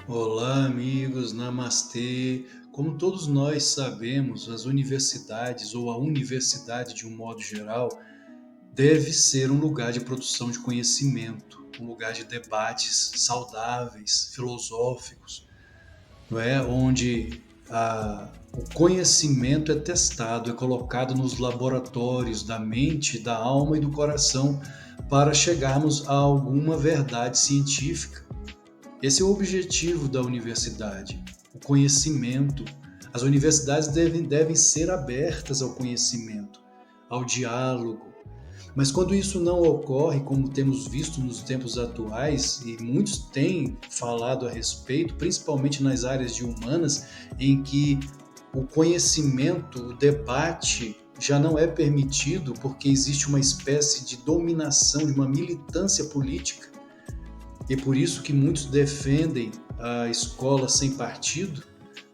Olá, amigos, namastê. Como todos nós sabemos, as universidades ou a universidade de um modo geral deve ser um lugar de produção de conhecimento, um lugar de debates saudáveis, filosóficos, não é? Onde o conhecimento é testado, é colocado nos laboratórios da mente, da alma e do coração para chegarmos a alguma verdade científica. Esse é o objetivo da universidade, o conhecimento. As universidades devem ser abertas ao conhecimento, ao diálogo. Mas quando isso não ocorre, como temos visto nos tempos atuais, e muitos têm falado a respeito, principalmente nas áreas de humanas, em que o conhecimento, o debate já não é permitido porque existe uma espécie de dominação, de uma militância política. E por isso que muitos defendem a escola sem partido,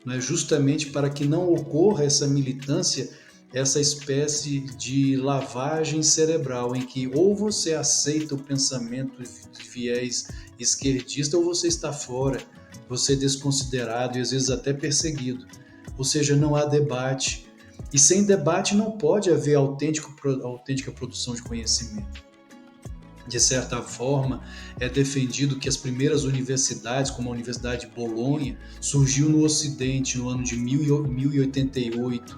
né, justamente para que não ocorra essa militância, essa espécie de lavagem cerebral, em que ou você aceita o pensamento de viés esquerdista ou você está fora, você é desconsiderado e às vezes até perseguido. Ou seja, não há debate. E sem debate não pode haver autêntica produção de conhecimento. De certa forma, é defendido que as primeiras universidades, como a Universidade de Bolonha, surgiu no Ocidente no ano de 1088,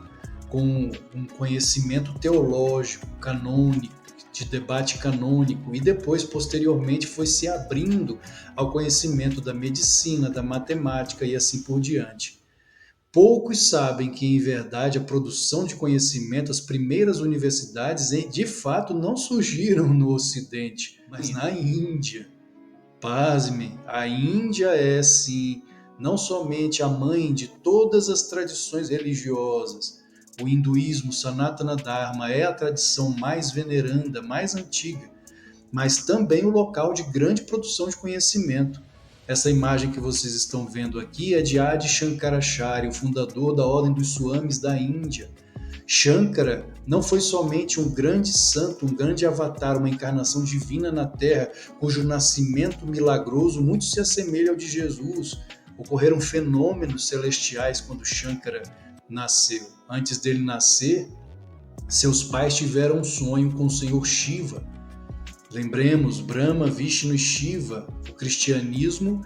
com um conhecimento teológico, canônico, de debate canônico, e depois, posteriormente, foi se abrindo ao conhecimento da medicina, da matemática e assim por diante. Poucos sabem que, em verdade, a produção de conhecimento, as primeiras universidades, de fato, não surgiram no Ocidente, mas na Índia. Pasmem, a Índia é, sim, não somente a mãe de todas as tradições religiosas. O hinduísmo, Sanatana Dharma, é a tradição mais veneranda, mais antiga, mas também o local de grande produção de conhecimento. Essa imagem que vocês estão vendo aqui é de Adi Shankaracharya, o fundador da Ordem dos Swamis da Índia. Shankara não foi somente um grande santo, um grande avatar, uma encarnação divina na Terra, cujo nascimento milagroso muito se assemelha ao de Jesus. Ocorreram fenômenos celestiais quando Shankara nasceu. Antes dele nascer, seus pais tiveram um sonho com o Senhor Shiva. Lembremos, Brahma, Vishnu e Shiva. O cristianismo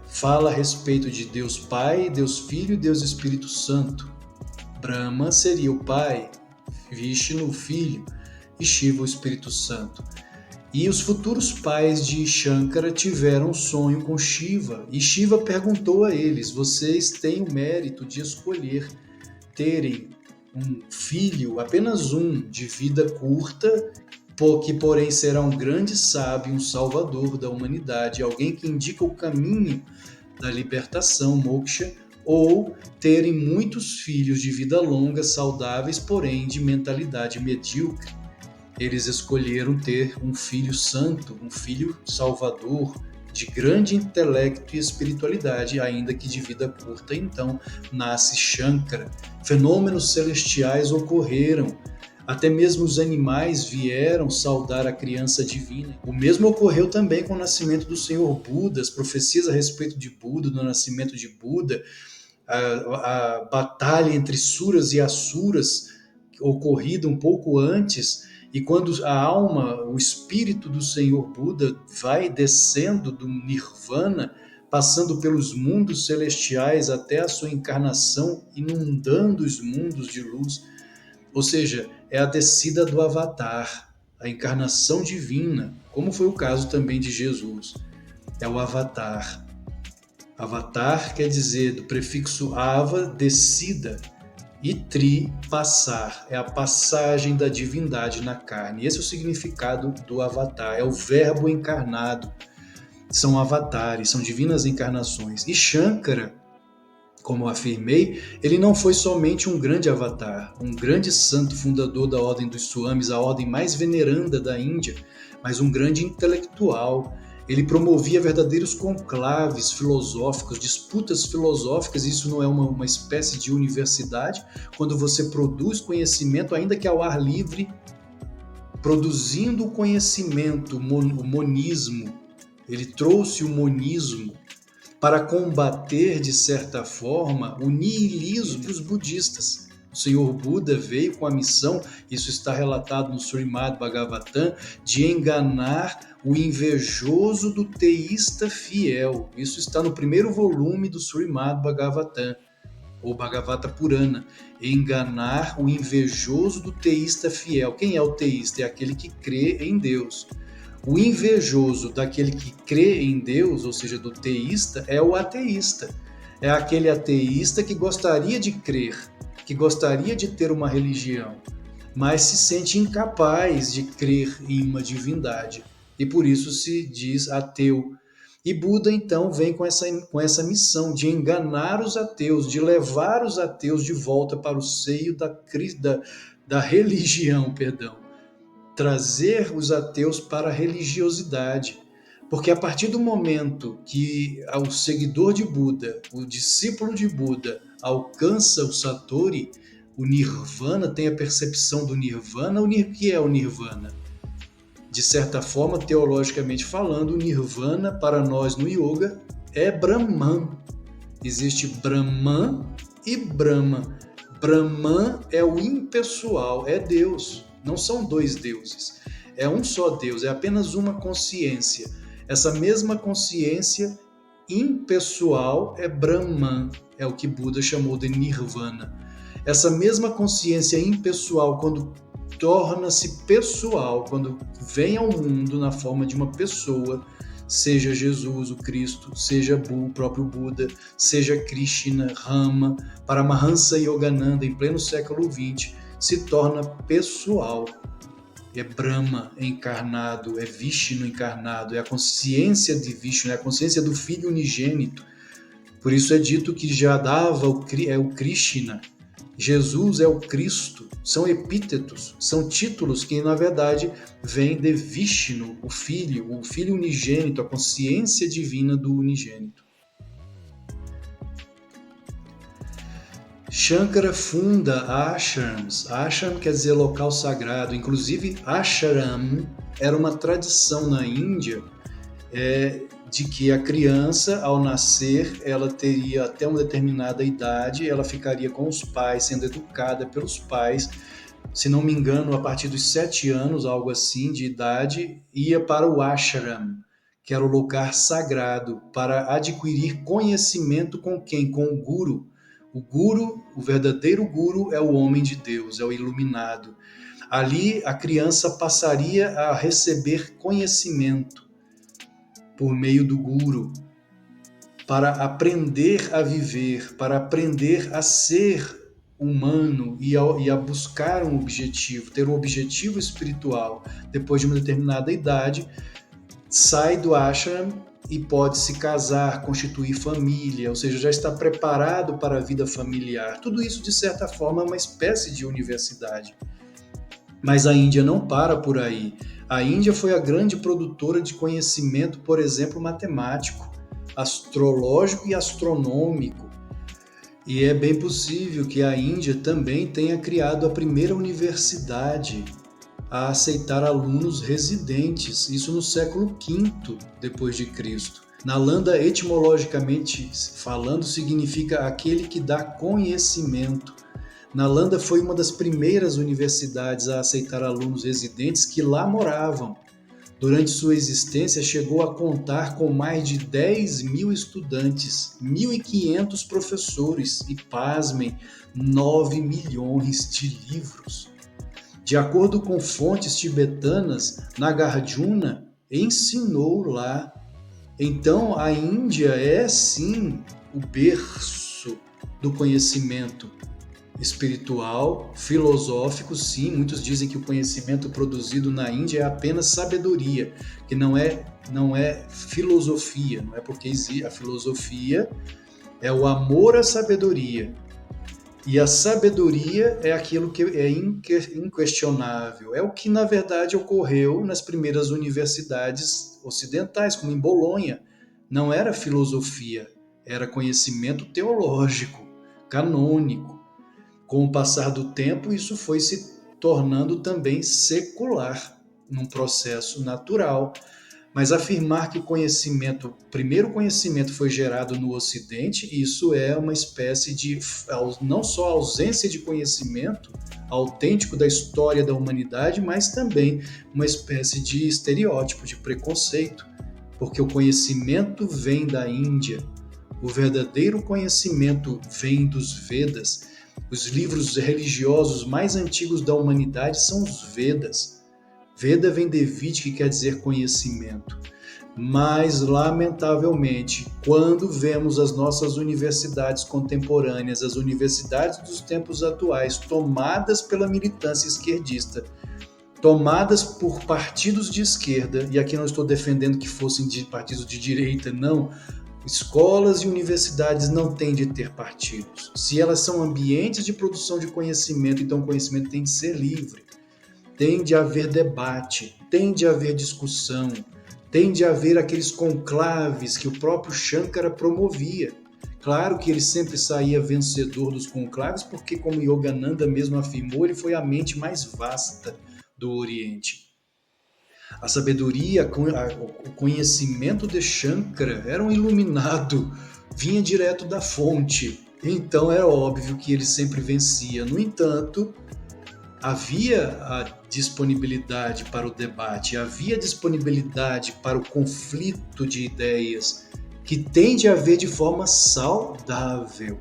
fala a respeito de Deus Pai, Deus Filho e Deus Espírito Santo. Brahma seria o Pai, Vishnu o Filho e Shiva o Espírito Santo. E os futuros pais de Shankara tiveram um sonho com Shiva, e Shiva perguntou a eles: vocês têm o mérito de escolher terem um filho, apenas um, de vida curta, que porém será um grande sábio, um salvador da humanidade, alguém que indica o caminho da libertação, moksha, ou terem muitos filhos de vida longa, saudáveis, porém de mentalidade medíocre. Eles escolheram ter um filho santo, um filho salvador, de grande intelecto e espiritualidade, ainda que de vida curta. Então nasce Shankara. Fenômenos celestiais ocorreram. Até mesmo os animais vieram saudar a criança divina. O mesmo ocorreu também com o nascimento do Senhor Buda, as profecias a respeito de Buda, do nascimento de Buda, a batalha entre Suras e Asuras, ocorrida um pouco antes, e quando a alma, o espírito do Senhor Buda vai descendo do Nirvana, passando pelos mundos celestiais até a sua encarnação, inundando os mundos de luz, ou seja, é a descida do Avatar, a encarnação divina, como foi o caso também de Jesus. É o Avatar. Avatar quer dizer, do prefixo ava, descida, e tri, passar. É a passagem da divindade na carne. Esse é o significado do Avatar, é o verbo encarnado. São avatares, são divinas encarnações. E Shankara, como eu afirmei, ele não foi somente um grande avatar, um grande santo fundador da Ordem dos Swamis, a ordem mais veneranda da Índia, mas um grande intelectual. Ele promovia verdadeiros conclaves filosóficos, disputas filosóficas. Isso não é uma espécie de universidade, quando você produz conhecimento, ainda que ao ar livre, produzindo o conhecimento, o monismo. Ele trouxe o monismo, para combater, de certa forma, o niilismo dos budistas. O Senhor Buda veio com a missão, isso está relatado no Srimad Bhagavatam, de enganar o invejoso do teísta fiel. Isso está no primeiro volume do Srimad Bhagavatam, ou Bhagavata Purana. Enganar o invejoso do teísta fiel. Quem é o teísta? É aquele que crê em Deus. O invejoso daquele que crê em Deus, ou seja, do teísta, é o ateísta. É aquele ateísta que gostaria de crer, que gostaria de ter uma religião, mas se sente incapaz de crer em uma divindade. E por isso se diz ateu. E Buda, então, vem com essa missão de enganar os ateus, de levar os ateus de volta para o seio da religião, perdão. Trazer os ateus para a religiosidade. Porque a partir do momento que o seguidor de Buda, o discípulo de Buda, alcança o Satori, o Nirvana, tem a percepção do Nirvana, o que é o Nirvana? De certa forma, teologicamente falando, o Nirvana, para nós no Yoga, é Brahman. Existe Brahman e Brahma. Brahman é o impessoal, é Deus. Não são dois deuses. É um só Deus, é apenas uma consciência. Essa mesma consciência impessoal é Brahman, é o que Buda chamou de Nirvana. Essa mesma consciência impessoal, quando torna-se pessoal, quando vem ao mundo na forma de uma pessoa, seja Jesus, o Cristo, seja o próprio Buda, seja Krishna, Rama, Paramahansa Yogananda, em pleno século XX, se torna pessoal. É Brahma encarnado, é Vishnu encarnado, é a consciência de Vishnu, é a consciência do Filho unigênito. Por isso é dito que Jadava é o Krishna, Jesus é o Cristo, são epítetos, são títulos que, na verdade, vêm de Vishnu, o Filho unigênito, a consciência divina do unigênito. Shankara funda ashrams. Ashram quer dizer local sagrado. Inclusive, ashram era uma tradição na Índia de que a criança, ao nascer, ela teria até uma determinada idade, ela ficaria com os pais, sendo educada pelos pais. Se não me engano, a partir dos 7 anos, algo assim, de idade, ia para o ashram, que era o lugar sagrado, para adquirir conhecimento com quem? Com o guru. O guru, o verdadeiro guru, é o homem de Deus, é o iluminado. Ali a criança passaria a receber conhecimento por meio do guru, para aprender a viver, para aprender a ser humano e a buscar um objetivo, ter um objetivo espiritual. Depois de uma determinada idade, sai do ashram e pode se casar, constituir família, ou seja, já está preparado para a vida familiar. Tudo isso, de certa forma, é uma espécie de universidade. Mas a Índia não para por aí. A Índia foi a grande produtora de conhecimento, por exemplo, matemático, astrológico e astronômico. E é bem possível que a Índia também tenha criado a primeira universidade a aceitar alunos residentes, isso no século V depois de Cristo. Nalanda, etimologicamente falando, significa aquele que dá conhecimento. Nalanda foi uma das primeiras universidades a aceitar alunos residentes que lá moravam. Durante sua existência, chegou a contar com mais de 10.000 estudantes, 1.500 professores e, pasmem, 9 milhões de livros. De acordo com fontes tibetanas, Nagarjuna ensinou lá. Então, a Índia é, sim, o berço do conhecimento espiritual, filosófico, sim. Muitos dizem que o conhecimento produzido na Índia é apenas sabedoria, que não é filosofia, não é porque a filosofia é o amor à sabedoria. E a sabedoria é aquilo que é inquestionável. É o que, na verdade, ocorreu nas primeiras universidades ocidentais, como em Bolonha. Não era filosofia, era conhecimento teológico, canônico. Com o passar do tempo, isso foi se tornando também secular, num processo natural. Mas afirmar que o primeiro conhecimento foi gerado no Ocidente, isso é uma espécie de, não só ausência de conhecimento autêntico da história da humanidade, mas também uma espécie de estereótipo, de preconceito, porque o conhecimento vem da Índia, o verdadeiro conhecimento vem dos Vedas. Os livros religiosos mais antigos da humanidade são os Vedas. Veda vem de Vid, que quer dizer conhecimento. Mas, lamentavelmente, quando vemos as nossas universidades contemporâneas, as universidades dos tempos atuais, tomadas pela militância esquerdista, tomadas por partidos de esquerda, e aqui não estou defendendo que fossem de partidos de direita, não. Escolas e universidades não têm de ter partidos. Se elas são ambientes de produção de conhecimento, então o conhecimento tem de ser livre. Tem de haver debate, tem de haver discussão, tem de haver aqueles conclaves que o próprio Shankara promovia. Claro que ele sempre saía vencedor dos conclaves, porque, como Yogananda mesmo afirmou, ele foi a mente mais vasta do Oriente. A sabedoria, o conhecimento de Shankara era um iluminado, vinha direto da fonte. Então era óbvio que ele sempre vencia. No entanto, havia a disponibilidade para o debate, havia disponibilidade para o conflito de ideias, que tem de haver de forma saudável.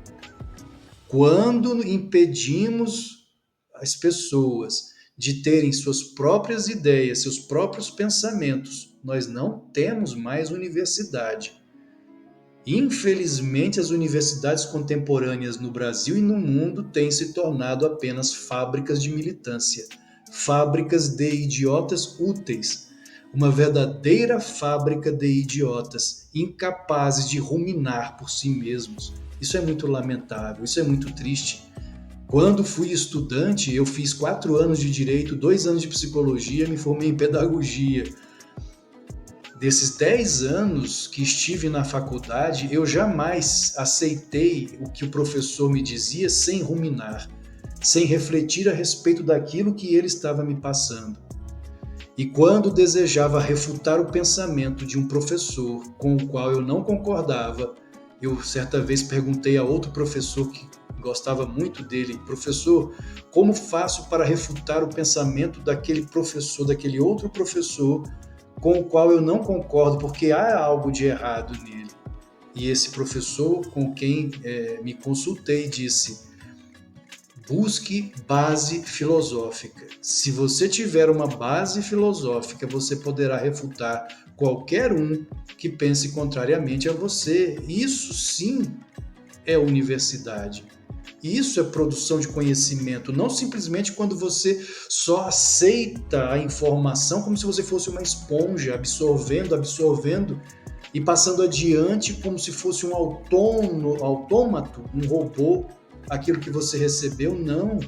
Quando impedimos as pessoas de terem suas próprias ideias, seus próprios pensamentos, nós não temos mais universidade. Infelizmente, as universidades contemporâneas no Brasil e no mundo têm se tornado apenas fábricas de militância, fábricas de idiotas úteis, uma verdadeira fábrica de idiotas, incapazes de ruminar por si mesmos. Isso é muito lamentável, isso é muito triste. Quando fui estudante, eu fiz 4 anos de direito, 2 anos de psicologia, me formei em pedagogia. Desses 10 anos que estive na faculdade, eu jamais aceitei o que o professor me dizia sem ruminar, sem refletir a respeito daquilo que ele estava me passando. E quando desejava refutar o pensamento de um professor com o qual eu não concordava, eu certa vez perguntei a outro professor que gostava muito dele: professor, como faço para refutar o pensamento daquele professor, daquele outro professor com o qual eu não concordo, porque há algo de errado nele? E esse professor com quem me consultei disse: busque base filosófica. Se você tiver uma base filosófica, você poderá refutar qualquer um que pense contrariamente a você. Isso sim é universidade. Isso é produção de conhecimento, não simplesmente quando você só aceita a informação como se você fosse uma esponja, absorvendo e passando adiante como se fosse um autômato, um robô, aquilo que você recebeu. Não.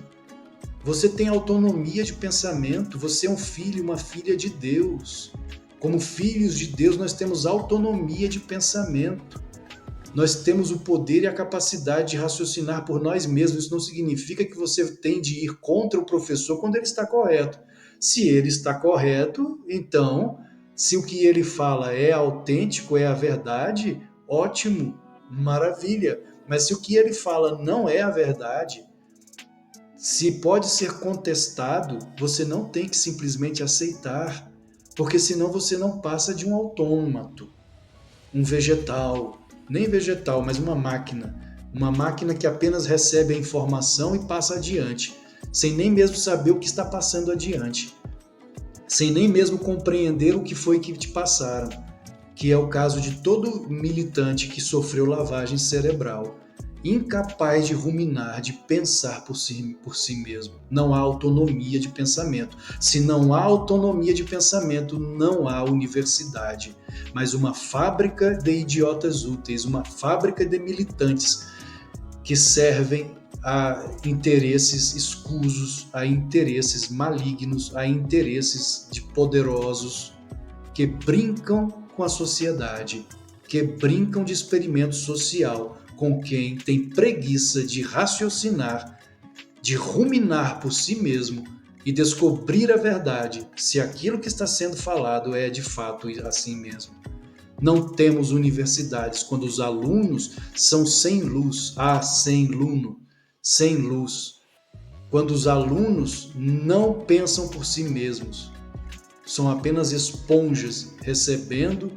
Você tem autonomia de pensamento, você é um filho e uma filha de Deus. Como filhos de Deus, nós temos autonomia de pensamento. Nós temos o poder e a capacidade de raciocinar por nós mesmos. Isso não significa que você tem de ir contra o professor quando ele está correto. Se ele está correto, então, se o que ele fala é autêntico, é a verdade, ótimo, maravilha. Mas se o que ele fala não é a verdade, se pode ser contestado, você não tem que simplesmente aceitar, porque senão você não passa de um autômato, um vegetal. Nem vegetal, mas uma máquina que apenas recebe a informação e passa adiante, sem nem mesmo saber o que está passando adiante, sem nem mesmo compreender o que foi que te passaram, que é o caso de todo militante que sofreu lavagem cerebral, incapaz de ruminar, de pensar por si mesmo. Não há autonomia de pensamento. Se não há autonomia de pensamento, não há universidade, mas uma fábrica de idiotas úteis, uma fábrica de militantes que servem a interesses escusos, a interesses malignos, a interesses de poderosos que brincam com a sociedade, que brincam de experimento social com quem tem preguiça de raciocinar, de ruminar por si mesmo e descobrir a verdade, se aquilo que está sendo falado é de fato assim mesmo. Não temos universidades quando os alunos são sem luz. Sem luno, sem luz. Quando os alunos não pensam por si mesmos, são apenas esponjas recebendo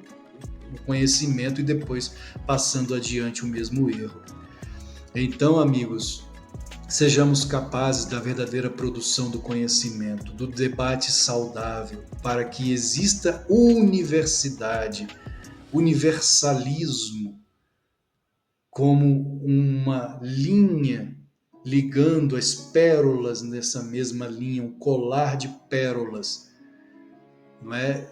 o conhecimento e depois passando adiante o mesmo erro. Então, amigos, sejamos capazes da verdadeira produção do conhecimento, do debate saudável, para que exista universidade, universalismo, como uma linha ligando as pérolas nessa mesma linha, um colar de pérolas, não é?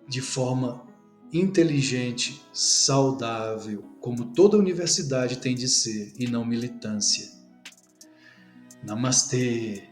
De forma inteligente, saudável, como toda universidade tem de ser, e não militância. Namastê!